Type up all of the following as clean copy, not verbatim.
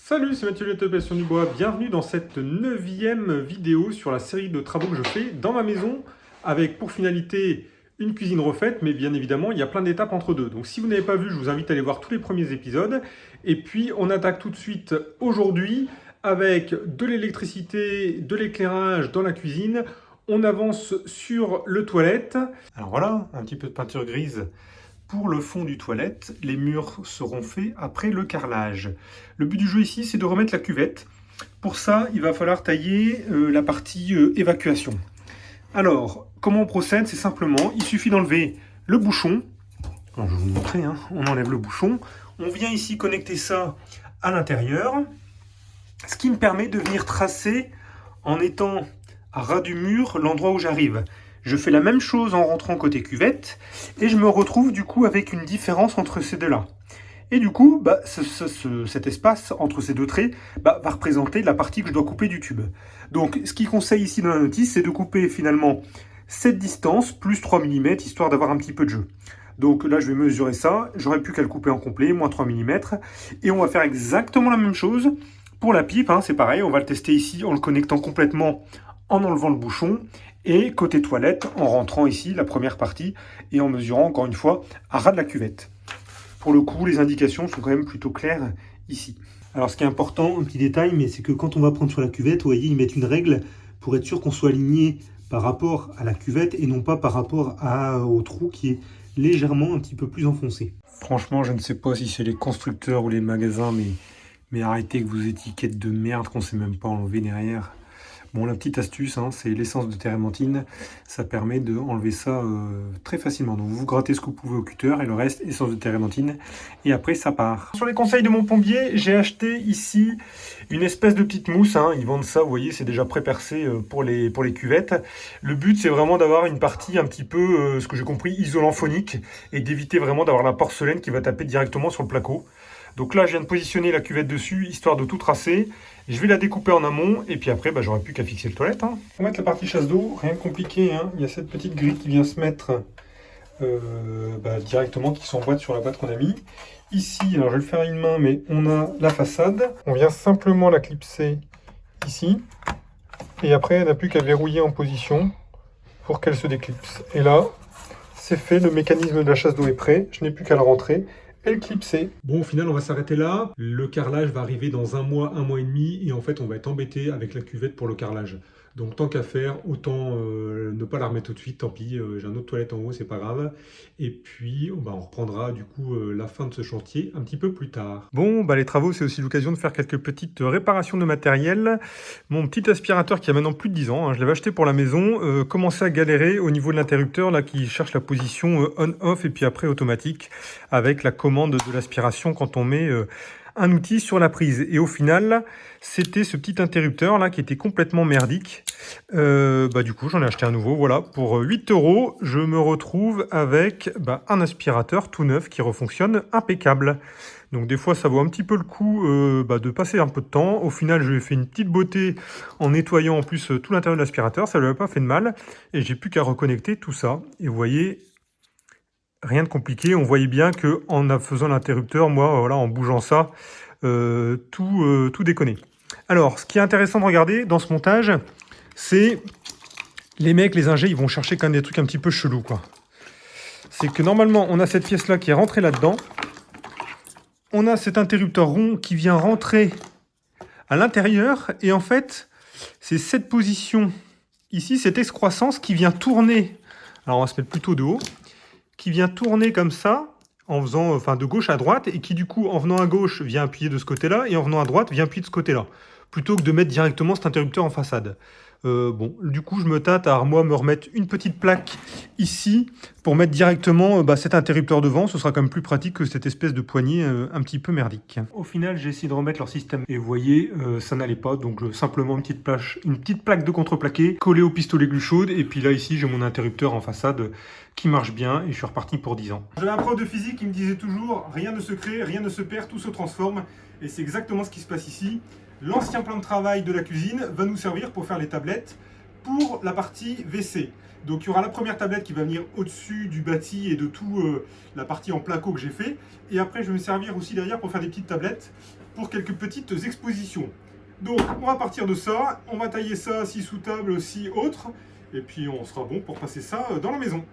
Salut, c'est Mathieu de Passion du Bois. Bienvenue dans cette 9e vidéo sur la série de travaux que je fais dans ma maison avec pour finalité une cuisine refaite, mais bien évidemment, il y a plein d'étapes entre deux. Donc si vous n'avez pas vu, je vous invite à aller voir tous les premiers épisodes. Et puis, on attaque tout de suite aujourd'hui avec de l'électricité, de l'éclairage dans la cuisine. On avance sur le toilette. Alors voilà, un petit peu de peinture grise pour le fond du toilette. Les murs seront faits après le carrelage. Le but du jeu ici, c'est de remettre la cuvette. Pour ça, il va falloir tailler la partie évacuation. Alors, comment on procède? C'est simplement, il suffit d'enlever le bouchon. Alors, je vais vous montrer, hein. On enlève le bouchon. On vient ici connecter ça à l'intérieur. Ce qui me permet de venir tracer en étant à ras du mur l'endroit où j'arrive. Je fais la même chose en rentrant côté cuvette et je me retrouve du coup avec une différence entre ces deux-là. Et du coup, cet espace entre ces deux traits va représenter la partie que je dois couper du tube. Donc, ce qu'il conseille ici dans la notice, c'est de couper finalement cette distance plus 3 mm, histoire d'avoir un petit peu de jeu. Donc là, je vais mesurer ça. J'aurais plus qu'à le couper en complet, moins 3 mm. Et on va faire exactement la même chose pour la pipe. Hein, c'est pareil, on va le tester ici en le connectant complètement, en enlevant le bouchon. Et côté toilette, en rentrant ici, la première partie, et en mesurant encore une fois à ras de la cuvette. Pour le coup, les indications sont quand même plutôt claires ici. Alors ce qui est important, un petit détail, mais c'est que quand on va prendre sur la cuvette, vous voyez, ils mettent une règle pour être sûr qu'on soit aligné par rapport à la cuvette et non pas par rapport au trou qui est légèrement un petit peu plus enfoncé. Franchement, je ne sais pas si c'est les constructeurs ou les magasins, mais arrêtez avec vos étiquettes de merde qu'on ne sait même pas enlever derrière. Bon, la petite astuce, hein, c'est l'essence de térébenthine. Ça permet d'enlever ça très facilement. Donc, vous grattez ce que vous pouvez au cutter et le reste, essence de térébenthine. Et après, ça part. Sur les conseils de mon plombier, j'ai acheté ici une espèce de petite mousse. Hein. Ils vendent ça, vous voyez, c'est déjà pré-percé pour les cuvettes. Le but, c'est vraiment d'avoir une partie un petit peu, ce que j'ai compris, isolant phonique et d'éviter vraiment d'avoir la porcelaine qui va taper directement sur le placo. Donc là, je viens de positionner la cuvette dessus, histoire de tout tracer. Je vais la découper en amont, et puis après, j'aurai plus qu'à fixer le toilette. Hein. Pour mettre la partie chasse d'eau, rien de compliqué. Hein. Il y a cette petite grille qui vient se mettre directement, qui s'emboîte sur la boîte qu'on a mis. Ici, alors je vais le faire à une main, mais on a la façade. On vient simplement la clipser ici. Et après, elle n'a plus qu'à verrouiller en position pour qu'elle se déclipse. Et là, c'est fait, le mécanisme de la chasse d'eau est prêt. Je n'ai plus qu'à le rentrer et le clipser. Bon, au final, on va s'arrêter là. Le carrelage va arriver dans un mois et demi. Et en fait, on va être embêté avec la cuvette pour le carrelage. Donc, tant qu'à faire, autant ne pas la remettre tout de suite. Tant pis, j'ai un autre toilette en haut, c'est pas grave. Et puis, on reprendra du coup la fin de ce chantier un petit peu plus tard. Bon, les travaux, c'est aussi l'occasion de faire quelques petites réparations de matériel. Mon petit aspirateur qui a maintenant plus de 10 ans, hein, je l'avais acheté pour la maison, commençait à galérer au niveau de l'interrupteur, là, qui cherche la position on-off et puis après automatique, avec la commande de l'aspiration quand on met un outil sur la prise. Et au final, c'était ce petit interrupteur là qui était complètement merdique. Du coup, j'en ai acheté un nouveau. Voilà, pour 8 €, je me retrouve avec un aspirateur tout neuf qui refonctionne impeccable. Donc des fois, ça vaut un petit peu le coup de passer un peu de temps. Au final, je lui ai fait une petite beauté en nettoyant en plus tout l'intérieur de l'aspirateur. Ça ne lui a pas fait de mal. Et j'ai plus qu'à reconnecter tout ça. Et vous voyez, rien de compliqué. On voyait bien qu'en faisant l'interrupteur, moi, voilà, en bougeant ça, tout déconnait. Alors, ce qui est intéressant de regarder dans ce montage, c'est les mecs, les ingés, ils vont chercher quand même des trucs un petit peu chelous, quoi. C'est que normalement, on a cette pièce-là qui est rentrée là-dedans. On a cet interrupteur rond qui vient rentrer à l'intérieur. Et en fait, c'est cette position ici, cette excroissance qui vient tourner. Alors, on va se mettre plutôt de haut. Qui vient tourner comme ça, en faisant de gauche à droite, et qui du coup, en venant à gauche, vient appuyer de ce côté-là, et en venant à droite, vient appuyer de ce côté-là, plutôt que de mettre directement cet interrupteur en façade. Du coup, je me tâte à moi me remettre une petite plaque ici pour mettre directement cet interrupteur devant. Ce sera quand même plus pratique que cette espèce de poignée un petit peu merdique. Au final, j'ai essayé de remettre leur système et vous voyez, ça n'allait pas. Donc simplement une petite plaque de contreplaqué collée au pistolet glue chaude. Et puis là, ici, j'ai mon interrupteur en façade qui marche bien et je suis reparti pour 10 ans. J'avais un prof de physique qui me disait toujours rien ne se crée, rien ne se perd, tout se transforme. Et c'est exactement ce qui se passe ici. L'ancien plan de travail de la cuisine va nous servir pour faire les tablettes pour la partie WC. Donc il y aura la première tablette qui va venir au-dessus du bâti et de tout la partie en placo que j'ai fait. Et après je vais me servir aussi derrière pour faire des petites tablettes pour quelques petites expositions. Donc on va partir de ça, on va tailler ça si sous table, si autre, et puis on sera bon pour passer ça dans la maison.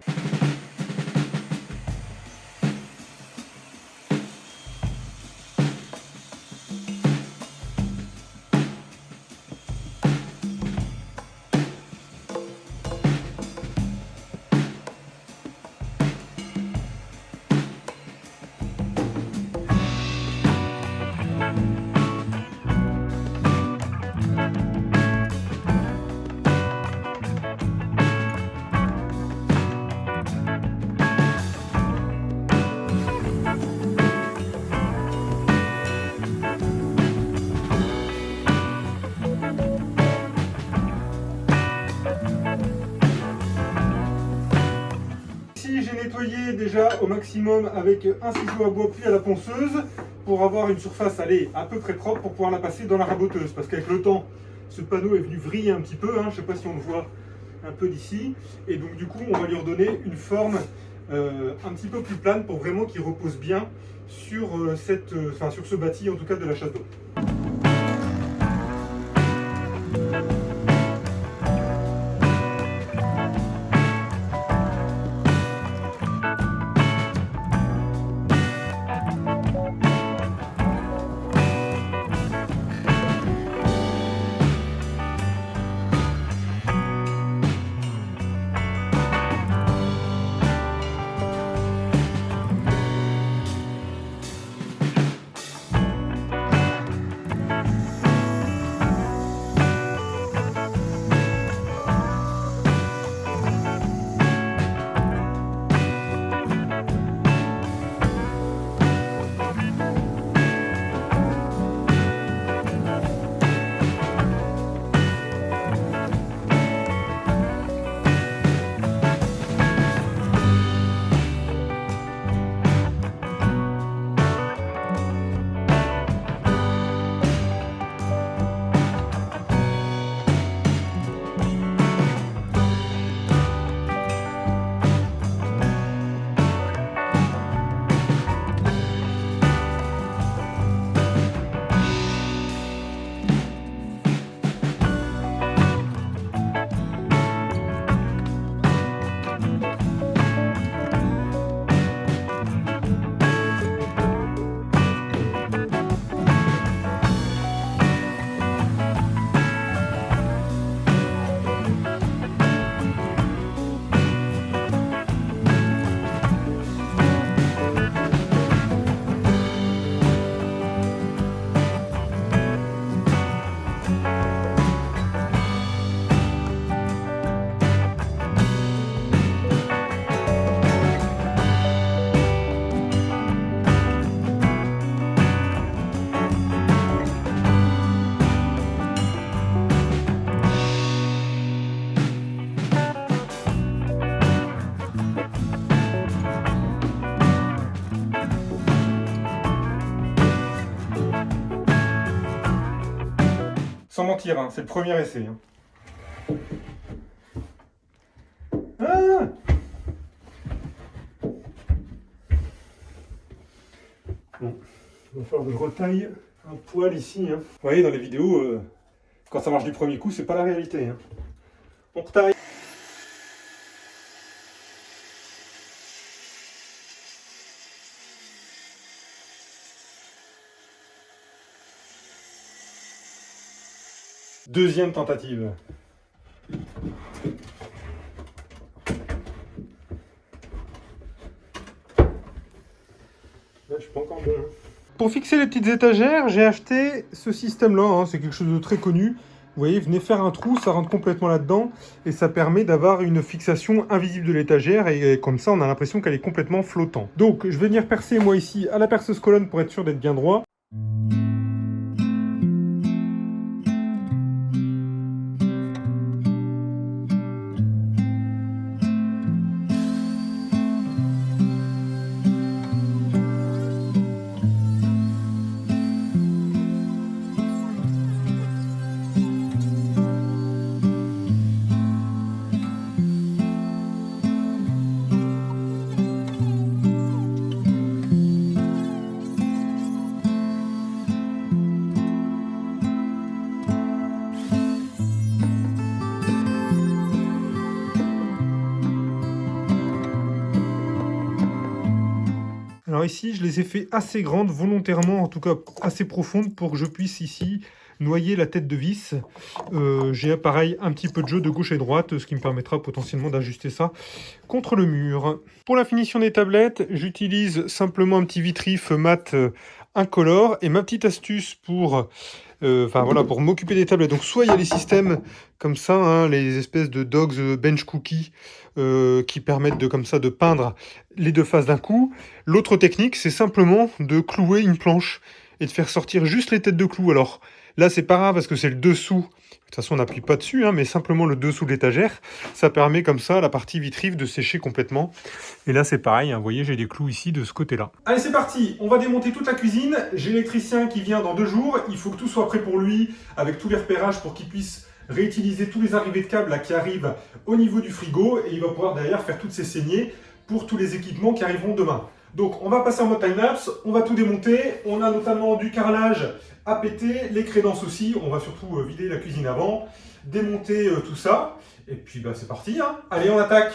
J'ai nettoyé déjà au maximum avec un ciseau à bois puis à la ponceuse pour avoir une surface à peu près propre pour pouvoir la passer dans la raboteuse, parce qu'avec le temps ce panneau est venu vriller un petit peu, hein, je ne sais pas si on le voit un peu d'ici, et donc du coup on va lui redonner une forme un petit peu plus plane pour vraiment qu'il repose bien sur, sur ce bâti en tout cas de la chasse d'eau. Sans mentir, hein, c'est le premier essai. Hein. Ah bon, il va falloir que je retaille un poil ici. Hein. Vous voyez, dans les vidéos, quand ça marche du premier coup, c'est pas la réalité. Hein. On retaille. Deuxième tentative. Là, je suis pas encore bon. Pour fixer les petites étagères, j'ai acheté ce système-là. Hein, c'est quelque chose de très connu. Vous voyez, venez faire un trou, ça rentre complètement là-dedans. Et ça permet d'avoir une fixation invisible de l'étagère. Et comme ça, on a l'impression qu'elle est complètement flottante. Donc, je vais venir percer, moi, ici, à la perceuse colonne pour être sûr d'être bien droit. Alors ici, je les ai fait assez grandes, volontairement, en tout cas assez profondes, pour que je puisse ici noyer la tête de vis. J'ai pareil un petit peu de jeu de gauche et droite, ce qui me permettra potentiellement d'ajuster ça contre le mur. Pour la finition des tablettes, j'utilise simplement un petit vitrif mat incolore, et ma petite astuce pour pour m'occuper des tablettes. Donc soit il y a les systèmes comme ça, hein, les espèces de dogs bench cookies qui permettent comme ça de peindre les deux faces d'un coup. L'autre technique, c'est simplement de clouer une planche et de faire sortir juste les têtes de clous. Alors là, c'est pas grave parce que c'est le dessous. De toute façon, on n'appuie pas dessus, hein, mais simplement le dessous de l'étagère. Ça permet comme ça à la partie vitrif de sécher complètement. Et là, c'est pareil, hein, vous voyez, j'ai des clous ici de ce côté-là. Allez, c'est parti. On va démonter toute la cuisine. J'ai l'électricien qui vient dans 2 jours. Il faut que tout soit prêt pour lui, avec tous les repérages pour qu'il puisse réutiliser tous les arrivées de câbles là, qui arrivent au niveau du frigo. Et il va pouvoir derrière faire toutes ces saignées pour tous les équipements qui arriveront demain. Donc, on va passer en mode time-lapse. On va tout démonter. On a notamment du carrelage à péter, les crédences aussi. On va surtout vider la cuisine avant, démonter tout ça. Et puis, c'est parti. Hein. Allez, on attaque.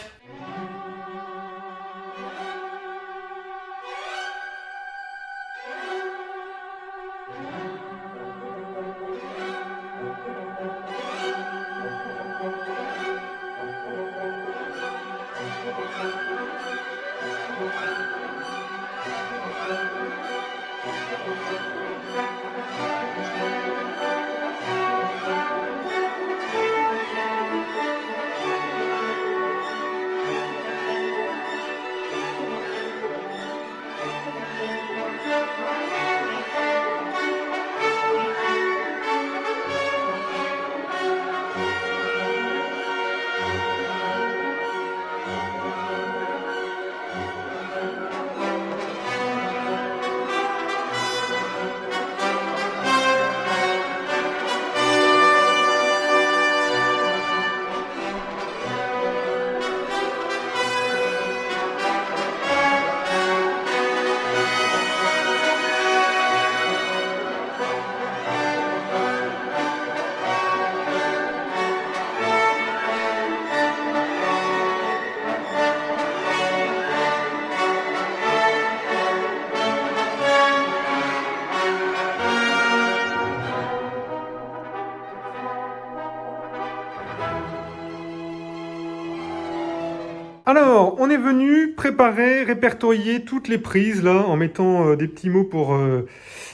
Alors, on est venu préparer, répertorier toutes les prises là, en mettant des petits mots pour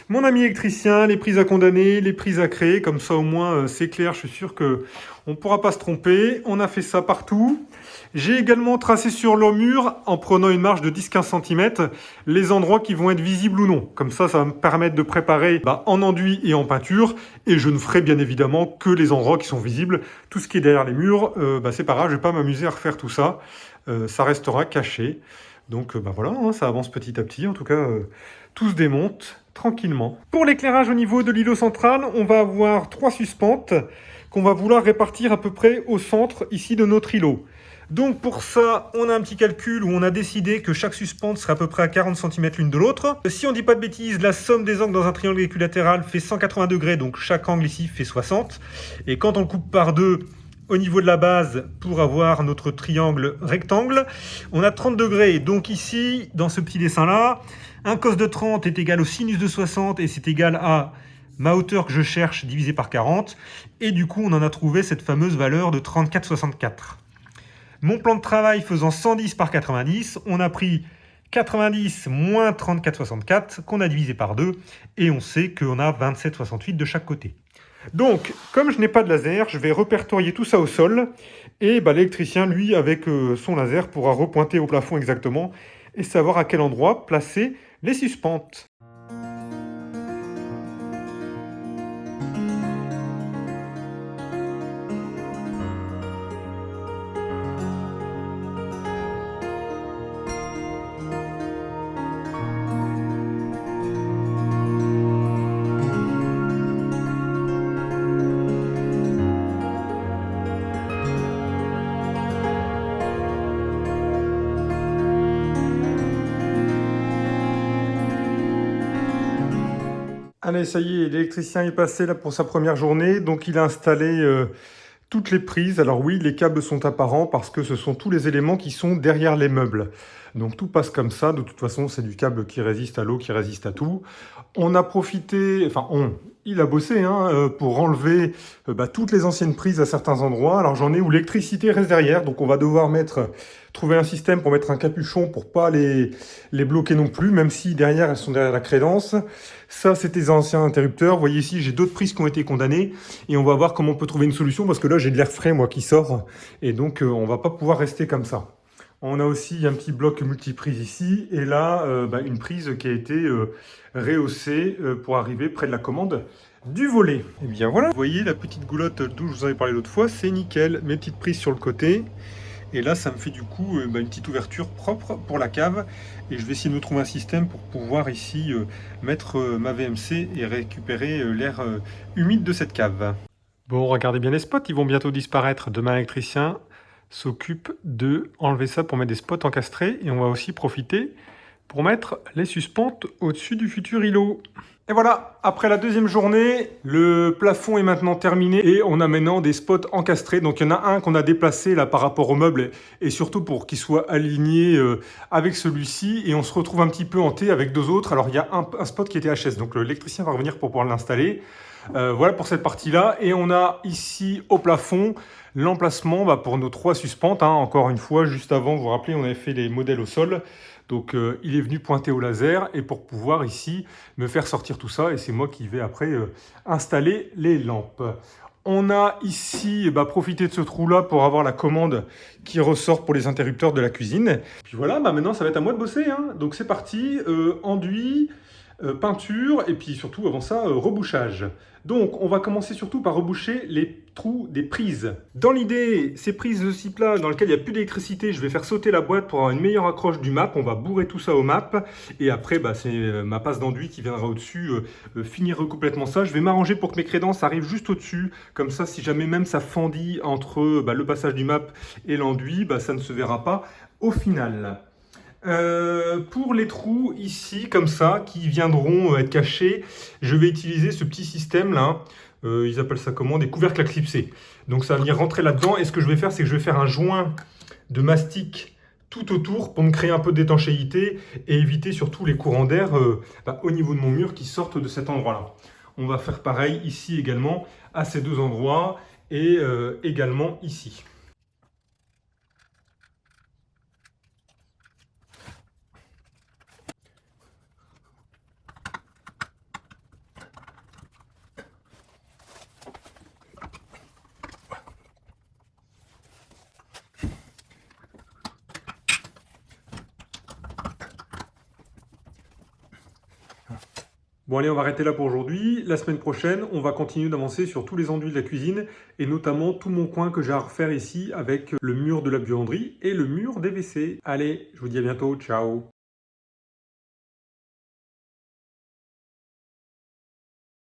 mon ami électricien, les prises à condamner, les prises à créer, comme ça au moins c'est clair, je suis sûr que on ne pourra pas se tromper. On a fait ça partout. J'ai également tracé sur le mur, en prenant une marge de 10-15 cm, les endroits qui vont être visibles ou non. Comme ça va me permettre de préparer en enduit et en peinture, et je ne ferai bien évidemment que les endroits qui sont visibles. Tout ce qui est derrière les murs, c'est pas grave, je ne vais pas m'amuser à refaire tout ça. Ça restera caché. Donc voilà, hein, ça avance petit à petit. En tout cas, tout se démonte tranquillement. Pour l'éclairage au niveau de l'îlot central, on va avoir 3 suspentes qu'on va vouloir répartir à peu près au centre ici de notre îlot. Donc pour ça, on a un petit calcul où on a décidé que chaque suspente serait à peu près à 40 cm l'une de l'autre. Si on dit pas de bêtises, la somme des angles dans un triangle équilatéral fait 180 degrés, donc chaque angle ici fait 60. Et quand on le coupe par 2, au niveau de la base, pour avoir notre triangle rectangle, on a 30 degrés. Donc ici, dans ce petit dessin-là, un cos de 30 est égal au sinus de 60 et c'est égal à ma hauteur que je cherche divisé par 40. Et du coup, on en a trouvé cette fameuse valeur de 34,64. Mon plan de travail faisant 110 par 90, on a pris 90 moins 34,64 qu'on a divisé par 2 et on sait qu'on a 27,68 de chaque côté. Donc, comme je n'ai pas de laser, je vais répertorier tout ça au sol et l'électricien, lui, avec son laser, pourra repointer au plafond exactement et savoir à quel endroit placer les suspentes. Allez, ça y est, l'électricien est passé là pour sa première journée, donc il a installé toutes les prises. Alors oui, les câbles sont apparents parce que ce sont tous les éléments qui sont derrière les meubles. Donc tout passe comme ça. De toute façon, c'est du câble qui résiste à l'eau, qui résiste à tout. On a profité, il a bossé pour enlever toutes les anciennes prises à certains endroits. Alors j'en ai où l'électricité reste derrière, donc on va devoir trouver un système pour mettre un capuchon pour pas les bloquer non plus, même si derrière elles sont derrière la crédence. Ça, c'était les anciens interrupteurs. Vous voyez ici, j'ai d'autres prises qui ont été condamnées et on va voir comment on peut trouver une solution parce que là, j'ai de l'air frais, moi, qui sort et donc on va pas pouvoir rester comme ça. On a aussi un petit bloc multiprise ici, et là, une prise qui a été rehaussée pour arriver près de la commande du volet. Et bien voilà, vous voyez la petite goulotte d'où je vous en avais parlé l'autre fois, c'est nickel. Mes petites prises sur le côté, et là ça me fait du coup une petite ouverture propre pour la cave. Et je vais essayer de me trouver un système pour pouvoir ici mettre ma VMC et récupérer l'air humide de cette cave. Bon, regardez bien les spots, ils vont bientôt disparaître. Demain, l'électricien s'occupe de enlever ça pour mettre des spots encastrés, et on va aussi profiter pour mettre les suspentes au-dessus du futur îlot. Et voilà, après la deuxième journée, le plafond est maintenant terminé et on a maintenant des spots encastrés. Donc il y en a un qu'on a déplacé là par rapport au meuble et surtout pour qu'il soit aligné avec celui-ci, et on se retrouve un petit peu hanté avec deux autres. Alors il y a un spot qui était HS, donc l'électricien va revenir pour pouvoir l'installer. Voilà pour cette partie-là. Et on a ici au plafond l'emplacement pour nos trois suspentes. Encore une fois, juste avant, vous vous rappelez, on avait fait les modèles au sol. Donc il est venu pointer au laser et pour pouvoir ici me faire sortir tout ça. Et c'est moi qui vais après installer les lampes. On a ici profité de ce trou-là pour avoir la commande qui ressort pour les interrupteurs de la cuisine. Puis voilà, maintenant ça va être à moi de bosser. Donc c'est parti, enduit, peinture et puis surtout avant ça, rebouchage. Donc on va commencer surtout par reboucher les trous des prises. Dans l'idée, ces prises de ce type-là dans lesquelles il n'y a plus d'électricité, je vais faire sauter la boîte pour avoir une meilleure accroche du map. On va bourrer tout ça au map et après c'est ma passe d'enduit qui viendra au-dessus finir complètement ça. Je vais m'arranger pour que mes crédences arrivent juste au-dessus. Comme ça, si jamais même ça fendit entre le passage du map et l'enduit, ça ne se verra pas au final. Pour les trous ici, comme ça, qui viendront être cachés, je vais utiliser ce petit système là, ils appellent ça comment? Des couvercles à clipser. Donc ça va venir rentrer là-dedans, et ce que je vais faire, c'est que je vais faire un joint de mastic tout autour pour me créer un peu d'étanchéité et éviter surtout les courants d'air au niveau de mon mur qui sortent de cet endroit-là. On va faire pareil ici également, à ces deux endroits, et également ici. Bon allez, on va arrêter là pour aujourd'hui. La semaine prochaine, on va continuer d'avancer sur tous les enduits de la cuisine et notamment tout mon coin que j'ai à refaire ici avec le mur de la buanderie et le mur des WC. Allez, je vous dis à bientôt, ciao!